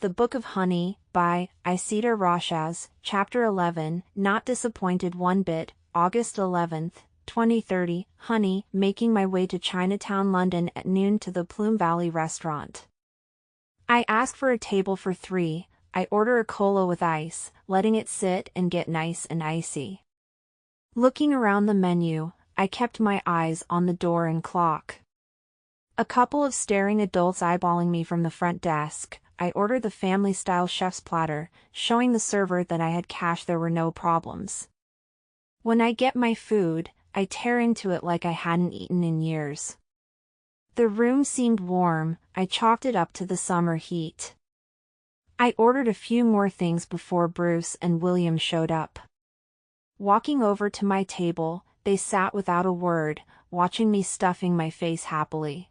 The Book of Honey, by Isita Roshaz, Chapter 11, Not disappointed one bit, August 11th, 2030, Honey, making my way to Chinatown, London at noon to the Plume Valley restaurant. I ask for a table for 3, I order a cola with ice, letting it sit and get nice and icy. Looking around the menu, I kept my eyes on the door and clock. A couple of staring adults eyeballing me from the front desk. I ordered the family-style chef's platter, showing the server that I had cash. There were no problems. When I get my food, I tear into it like I hadn't eaten in years. The room seemed warm, I chalked it up to the summer heat. I ordered a few more things before Bruce and William showed up. Walking over to my table, they sat without a word, watching me stuffing my face happily.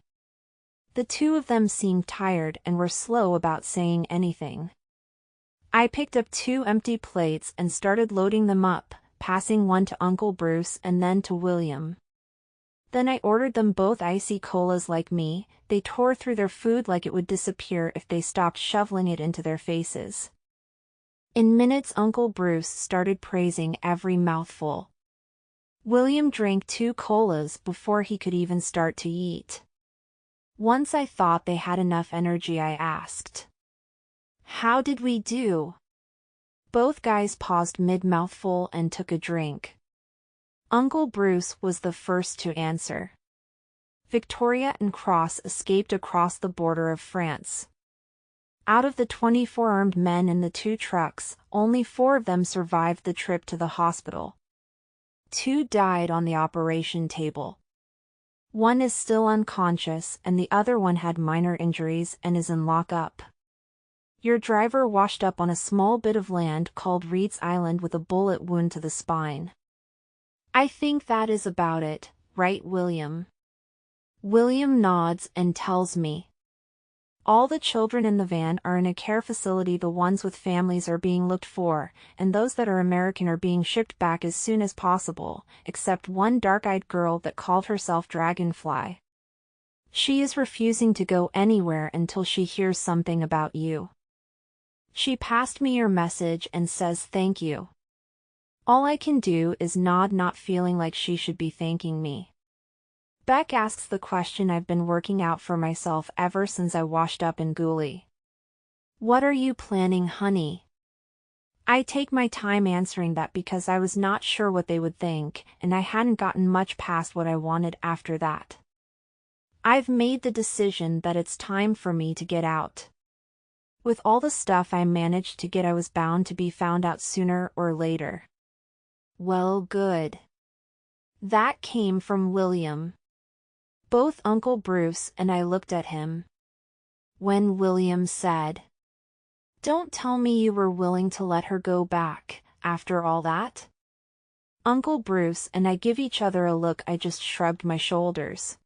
The two of them seemed tired and were slow about saying anything. I picked up 2 empty plates and started loading them up, passing one to Uncle Bruce and then to William. Then I ordered them both icy colas like me. They tore through their food like it would disappear if they stopped shoveling it into their faces. In minutes Uncle Bruce started praising every mouthful. William drank 2 colas before he could even start to eat. Once I thought they had enough energy, I asked, "How did we do?" Both guys paused mid-mouthful and took a drink. Uncle Bruce was the first to answer. Victoria and Cross escaped across the border of France. Out of the 24 armed men in the 2 trucks, only 4 of them survived the trip to the hospital. 2 died on the operation table. 1 is still unconscious and the other one had minor injuries and is in lockup. Your driver washed up on a small bit of land called Reed's Island with a bullet wound to the spine. I think that is about it, right, William? William nods and tells me. All the children in the van are in a care facility. The ones with families are being looked for, and those that are American are being shipped back as soon as possible, except one dark-eyed girl that called herself Dragonfly. She is refusing to go anywhere until she hears something about you. She passed me your message and says thank you. All I can do is nod, not feeling like she should be thanking me. Beck asks the question I've been working out for myself ever since I washed up in Guli. What are you planning, honey? I take my time answering that because I was not sure what they would think, and I hadn't gotten much past what I wanted after that. I've made the decision that it's time for me to get out. With all the stuff I managed to get, I was bound to be found out sooner or later. Well, good. That came from William. Both Uncle Bruce and I looked at him. When William said, "Don't tell me you were willing to let her go back, after all that?" Uncle Bruce and I give each other a look. I just shrugged my shoulders.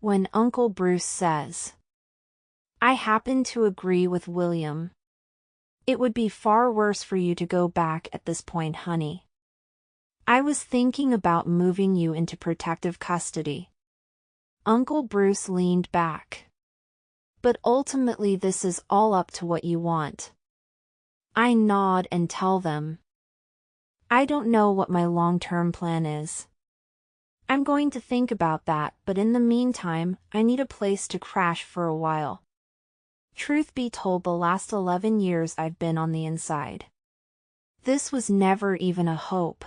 When Uncle Bruce says, "I happen to agree with William. It would be far worse for you to go back at this point, honey. I was thinking about moving you into protective custody." Uncle Bruce leaned back. "But ultimately this is all up to what you want." I nod and tell them, "I don't know what my long-term plan is. I'm going to think about that, but in the meantime, I need a place to crash for a while. Truth be told, the last 11 years I've been on the inside. This was never even a hope.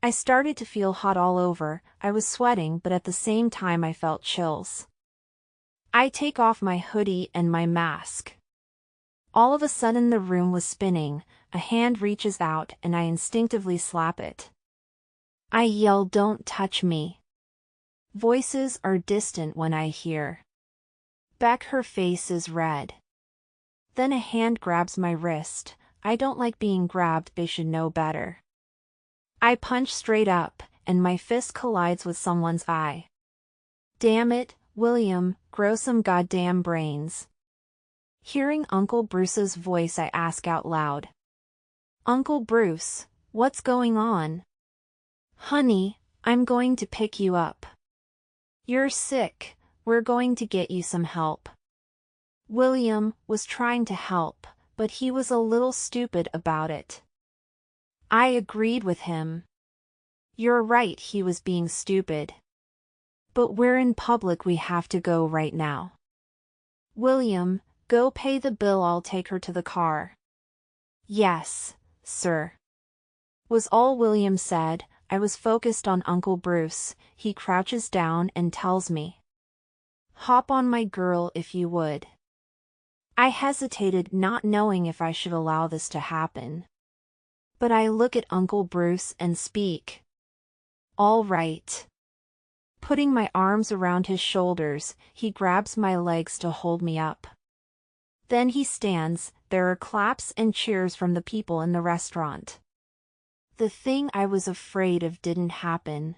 I started to feel hot all over. I was sweating, but at the same time I felt chills. I take off my hoodie and my mask. All of a sudden the room was spinning, a hand reaches out and I instinctively slap it. I yell, "Don't touch me." Voices are distant when I hear. Beck, her face is red. Then a hand grabs my wrist. I don't like being grabbed, they should know better. I punch straight up, and my fist collides with someone's eye. Damn it, William, grow some goddamn brains. Hearing Uncle Bruce's voice, I ask out loud, "Uncle Bruce, what's going on?" "Honey, I'm going to pick you up. You're sick, we're going to get you some help." William was trying to help, but he was a little stupid about it. I agreed with him. You're right, he was being stupid. But we're in public, we have to go right now. William, go pay the bill, I'll take her to the car. Yes, sir, was all William said. I was focused on Uncle Bruce. He crouches down and tells me, "Hop on my girl if you would." I hesitated, not knowing if I should allow this to happen. But I look at Uncle Bruce and speak. All right. Putting my arms around his shoulders, he grabs my legs to hold me up. Then he stands. There are claps and cheers from the people in the restaurant. The thing I was afraid of didn't happen.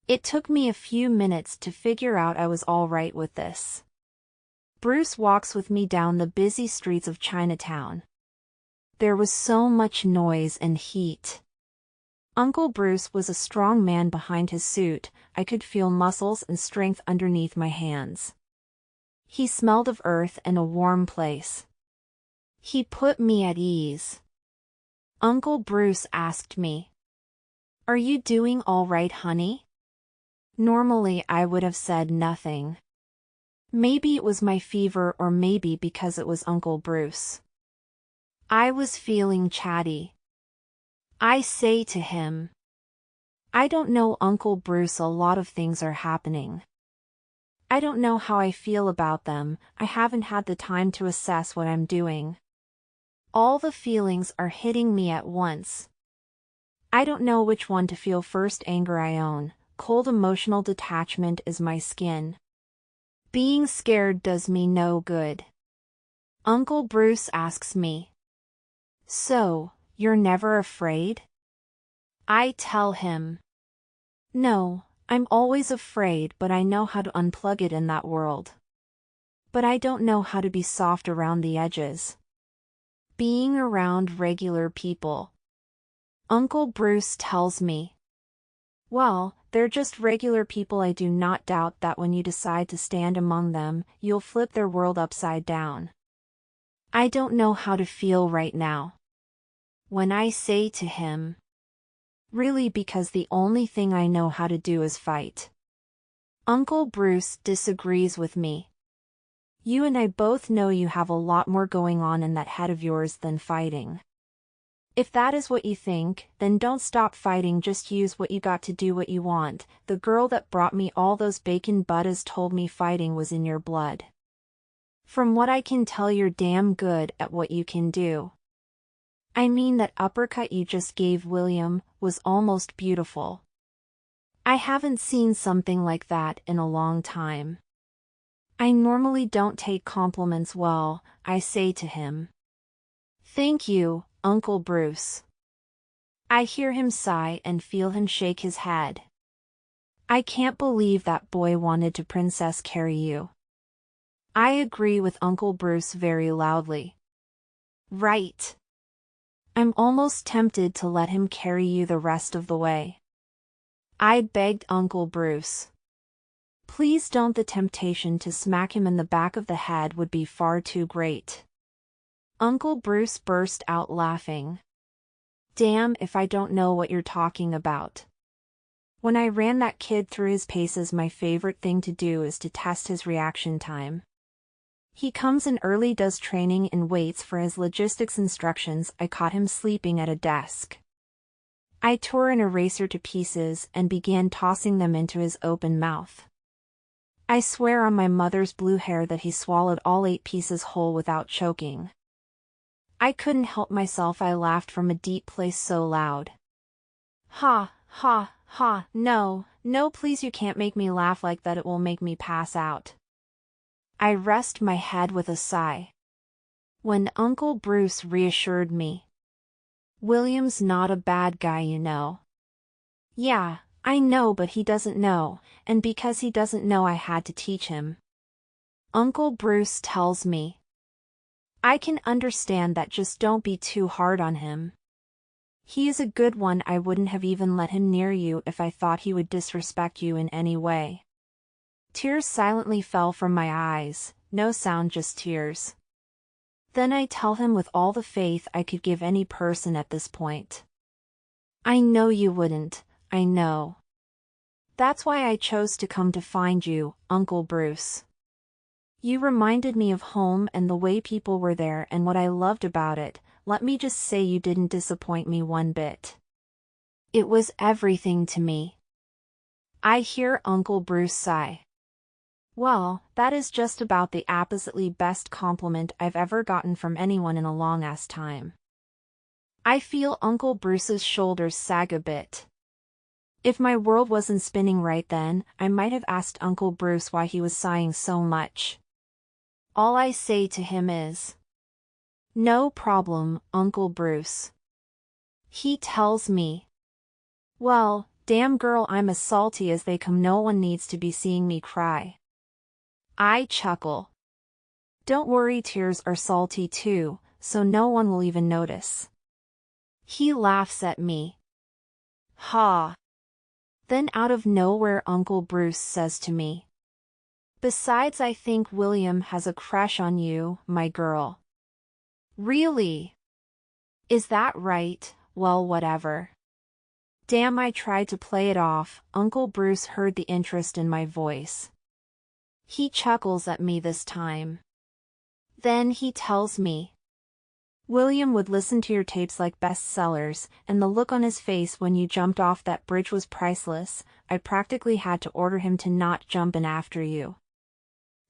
It took me a few minutes to figure out I was all right with this. Bruce walks with me down the busy streets of Chinatown. There was so much noise and heat. Uncle Bruce was a strong man behind his suit. I could feel muscles and strength underneath my hands. He smelled of earth and a warm place. He put me at ease. Uncle Bruce asked me, "Are you doing all right, honey?" Normally I would have said nothing. Maybe it was my fever, or maybe because it was Uncle Bruce. I was feeling chatty. I say to him, "I don't know, Uncle Bruce, a lot of things are happening. I don't know how I feel about them. I haven't had the time to assess what I'm doing. All the feelings are hitting me at once. I don't know which one to feel first. Anger I own. Cold emotional detachment is my skin. Being scared does me no good." Uncle Bruce asks me, "So, you're never afraid?" I tell him, "No, I'm always afraid, but I know how to unplug it in that world. But I don't know how to be soft around the edges. Being around regular people." Uncle Bruce tells me, "Well, they're just regular people. I do not doubt that when you decide to stand among them, you'll flip their world upside down. I don't know how to feel right now." When I say to him, "Really, because the only thing I know how to do is fight." Uncle Bruce disagrees with me. "You and I both know you have a lot more going on in that head of yours than fighting. If that is what you think, then don't stop fighting, just use what you got to do what you want. The girl that brought me all those bacon buttas told me fighting was in your blood. From what I can tell, you're damn good at what you can do. I mean, that uppercut you just gave William was almost beautiful. I haven't seen something like that in a long time." I normally don't take compliments well. I say to him, "Thank you, Uncle Bruce." I hear him sigh and feel him shake his head. "I can't believe that boy wanted to princess carry you." I agree with Uncle Bruce very loudly. "Right. I'm almost tempted to let him carry you the rest of the way." I begged Uncle Bruce, "Please don't. The temptation to smack him in the back of the head would be far too great." Uncle Bruce burst out laughing. "Damn if I don't know what you're talking about. When I ran that kid through his paces, my favorite thing to do is to test his reaction time. He comes in early, does training, and waits for his logistics instructions. I caught him sleeping at a desk. I tore an eraser to pieces and began tossing them into his open mouth. I swear on my mother's blue hair that he swallowed all 8 pieces whole without choking. I couldn't help myself. I laughed from a deep place so loud. Ha, ha, ha, no, no, please, you can't make me laugh like that. It will make me pass out. I rest my head with a sigh. When Uncle Bruce reassured me, "William's not a bad guy, you know." "Yeah, I know, but he doesn't know, and because he doesn't know, I had to teach him." Uncle Bruce tells me, "I can understand that, just don't be too hard on him. He is a good one. I wouldn't have even let him near you if I thought he would disrespect you in any way." Tears silently fell from my eyes. no sound, just tears. Then I tell him with all the faith I could give any person at this point. I know you wouldn't, I know. That's why I chose to come to find you, Uncle Bruce. You reminded me of home and the way people were there and what I loved about it. Let me just say you didn't disappoint me one bit. It was everything to me. I hear Uncle Bruce sigh. Well, that is just about the oppositely best compliment I've ever gotten from anyone in a long-ass time. I feel Uncle Bruce's shoulders sag a bit. If my world wasn't spinning right then, I might have asked Uncle Bruce why he was sighing so much. All I say to him is, "No problem, Uncle Bruce." He tells me, "Well, damn girl, I'm as salty as they come. No one needs to be seeing me cry." I chuckle. Don't worry, tears are salty too, so no one will even notice. He laughs at me. Ha! Then out of nowhere Uncle Bruce says to me, "Besides, I think William has a crush on you, my girl." Really? Is that right? Well, whatever. Damn, I tried to play it off. Uncle Bruce heard the interest in my voice. He chuckles at me this time. Then he tells me, "William would listen to your tapes like bestsellers, and the look on his face when you jumped off that bridge was priceless. I practically had to order him to not jump in after you.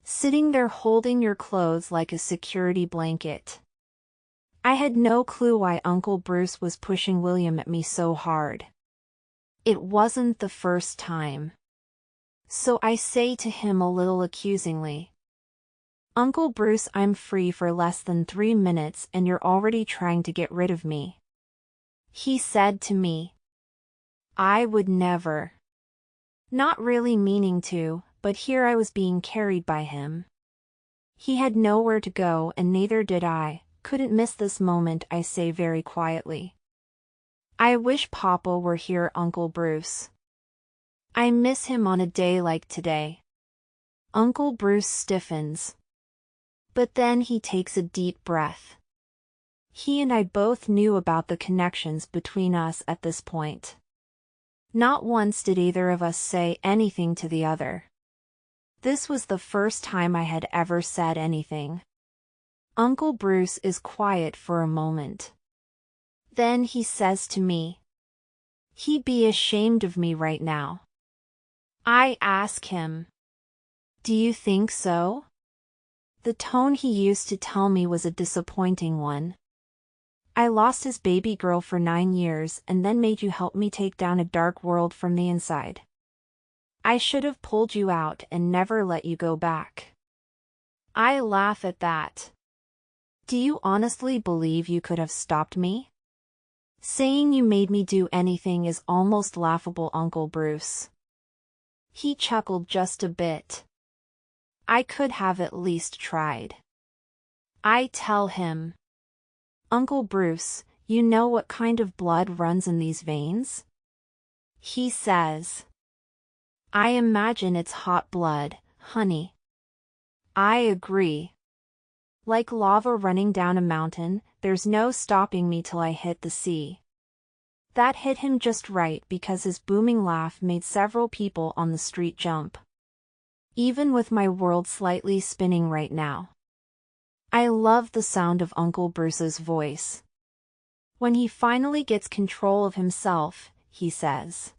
Sitting there holding your clothes like a security blanket." I had no clue why Uncle Bruce was pushing William at me so hard. It wasn't the first time. So I say to him a little accusingly, "Uncle Bruce, I'm free for less than 3 minutes and you're already trying to get rid of me." He said to me, "I would never." Not really meaning to, but here I was being carried by him. He had nowhere to go and neither did I. Couldn't miss this moment, I say very quietly. I wish Papa were here, Uncle Bruce. I miss him on a day like today. Uncle Bruce stiffens. But then he takes a deep breath. He and I both knew about the connections between us at this point. Not once did either of us say anything to the other. This was the first time I had ever said anything. Uncle Bruce is quiet for a moment. Then he says to me, "He'd be ashamed of me right now." I ask him, "Do you think so?" The tone he used to tell me was a disappointing one. "I lost his baby girl for 9 years and then made you help me take down a dark world from the inside. I should have pulled you out and never let you go back." I laugh at that. Do you honestly believe you could have stopped me? Saying you made me do anything is almost laughable, Uncle Bruce. He chuckled just a bit. I could have at least tried. I tell him, "Uncle Bruce, you know what kind of blood runs in these veins?" He says, "I imagine it's hot blood, honey." I agree. Like lava running down a mountain, there's no stopping me till I hit the sea. That hit him just right because his booming laugh made several people on the street jump. Even with my world slightly spinning right now. I love the sound of Uncle Bruce's voice. When he finally gets control of himself, he says,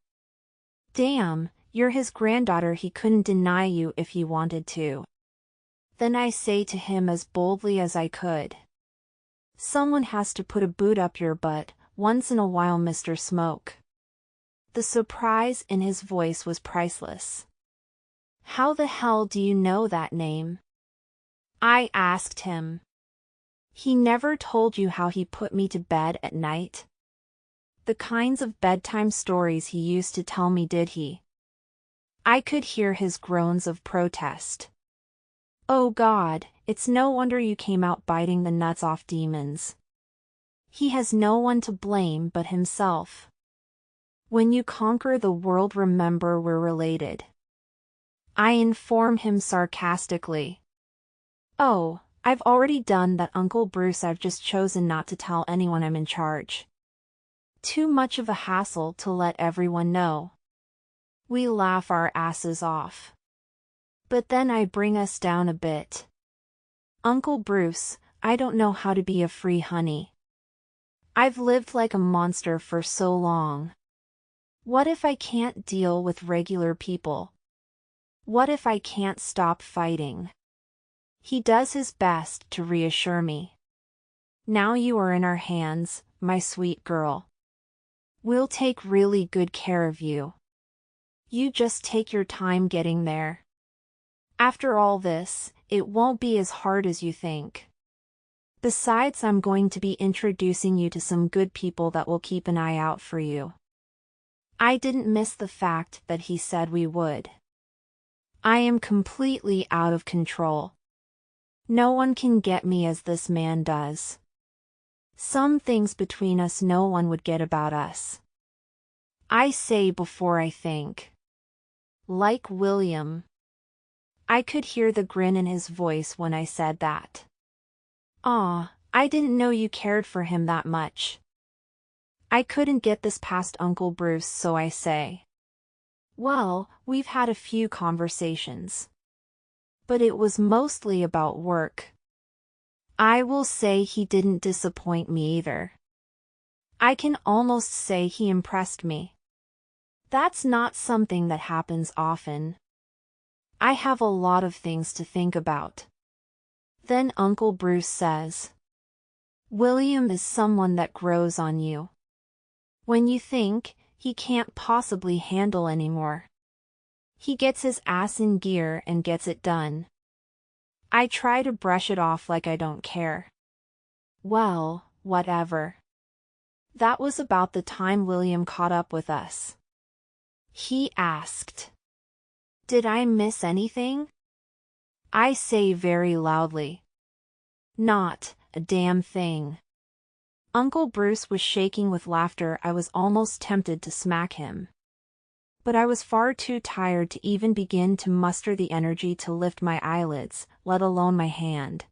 "Damn, you're his granddaughter, he couldn't deny you if he wanted to." Then I say to him as boldly as I could, "Someone has to put a boot up your butt, once in a while, Mr. Smoke." The surprise in his voice was priceless. "How the hell do you know that name?" I asked him. "He never told you how he put me to bed at night? The kinds of bedtime stories he used to tell me, did he?" I could hear his groans of protest. "Oh God, it's no wonder you came out biting the nuts off demons. He has no one to blame but himself. When you conquer the world, remember we're related." I inform him sarcastically. Oh, I've already done that, Uncle Bruce. I've just chosen not to tell anyone I'm in charge. Too much of a hassle to let everyone know. We laugh our asses off. But then I bring us down a bit. Uncle Bruce, I don't know how to be a free honey. I've lived like a monster for so long. What if I can't deal with regular people? What if I can't stop fighting? He does his best to reassure me. Now you are in our hands, my sweet girl. We'll take really good care of you. You just take your time getting there. After all this, it won't be as hard as you think. Besides, I'm going to be introducing you to some good people that will keep an eye out for you. I didn't miss the fact that he said we would. I am completely out of control. No one can get me as this man does. Some things between us no one would get about us. I say before I think. Like William. I could hear the grin in his voice when I said that. Aw, I didn't know you cared for him that much. I couldn't get this past Uncle Bruce, so I say. Well, we've had a few conversations. But it was mostly about work. I will say he didn't disappoint me either. I can almost say he impressed me. That's not something that happens often. I have a lot of things to think about. Then Uncle Bruce says, William is someone that grows on you. When you think he can't possibly handle anymore, he gets his ass in gear and gets it done. I try to brush it off like I don't care. Well, whatever. That was about the time William caught up with us. He asked, Did I miss anything? I say very loudly, Not a damn thing. Uncle Bruce was shaking with laughter. I was almost tempted to smack him. But I was far too tired to even begin to muster the energy to lift my eyelids, let alone my hand.